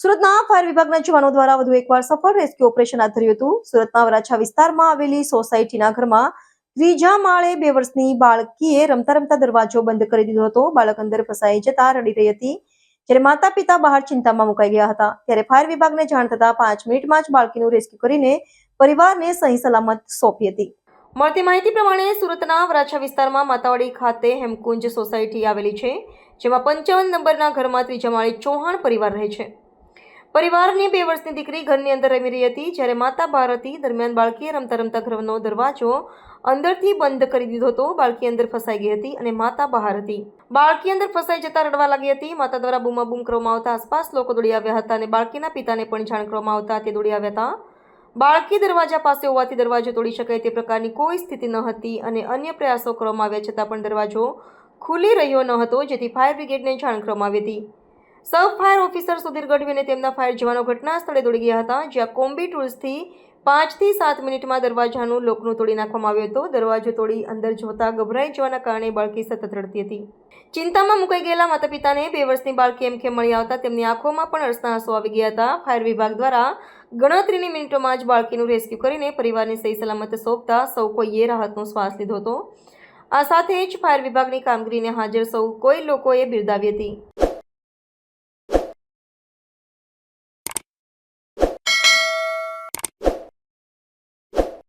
સુરતના ફાયર વિભાગના જવાનો દ્વારા વધુ એકવાર સફળ રેસ્ક્યુ ઓપરેશન હાથ ધર્યું હતું. સુરતના વરાછા વિસ્તારમાં આવેલી સોસાયટીના ઘરમાં ત્રીજા માળે 2 વર્ષની બાળકીએ રમતા રમતા દરવાજો બંધ કરી દીધો હતો. બાળક અંદર ફસાઈ જતા રડી રહી હતી, જ્યારે માતા પિતા બહાર ચિંતામાં મુકાઈ ગયા હતા. ત્યારે ફાયર વિભાગને જાણ થતા 5 મિનિટમાં જ બાળકીનું રેસ્ક્યુ કરીને પરિવારને સહી સલામત સોંપી હતી. મળતી માહિતી પ્રમાણે સુરતના વરાછા વિસ્તારમાં માતાવાડી ખાતે હેમકુંજ સોસાયટી આવેલી છે, જેમાં 55 નંબરના ઘરમાં ત્રીજા માળે ચૌહાણ પરિવાર રહે છે. પરિવારની 2 વર્ષની દીકરી ઘરની અંદર રમી રહી હતી, જ્યારે માતા બહાર હતી. દરમિયાન બાળકીએ રમતા રમતા ઘરનો દરવાજો અંદરથી બંધ કરી દીધો હતો. બાળકી અંદર ફસાઈ ગઈ હતી અને માતા બહાર હતી. બાળકી અંદર ફસાઈ જતા રડવા લાગી હતી. માતા દ્વારા બૂમાબૂમ કરવામાં આવતા આસપાસ લોકો દોડી આવ્યા હતા અને બાળકીના પિતાને પણ જાણ કરવામાં આવતા તે દોડી આવ્યા હતા. બાળકી દરવાજા પાસે હોવાથી દરવાજો તોડી શકાય તે પ્રકારની કોઈ સ્થિતિ ન હતી અને અન્ય પ્રયાસો કરવામાં આવ્યા છતાં પણ દરવાજો ખુલી રહ્યો ન હતો, જેથી ફાયર બ્રિગેડને જાણ કરવામાં આવી હતી. સબ ફાયર ઓફિસર સુધીર ગઢવી અને તેમના ફાયર જવાનો ઘટના સ્થળે દોડી ગયા હતા, જ્યાં કોમ્બી ટૂલ્સથી 5 થી 7 મિનિટમાં દરવાજાનું લોકનું તોડી નાખવામાં આવ્યું હતું. દરવાજો તોડી અંદર જોતા ગભરાઈ જવાના કારણે બાળકી સતત રડતી હતી. ચિંતામાં મુકાઈ ગયેલા માતા પિતાને 2 વર્ષની બાળકી એમકે મળી આવતા તેમની આંખોમાં પણ હર્ષના આંસુ આવી ગયા હતા. ફાયર વિભાગ દ્વારા ગણતરીની મિનિટોમાં જ બાળકીનું રેસ્ક્યુ કરીને પરિવારને સહી સલામત સોંપતા સૌ કોઈએ રાહતનો શ્વાસ લીધો હતો. આ સાથે જ ફાયર વિભાગની કામગીરીને હાજર સૌ કોઈ લોકોએ બિરદાવી હતી.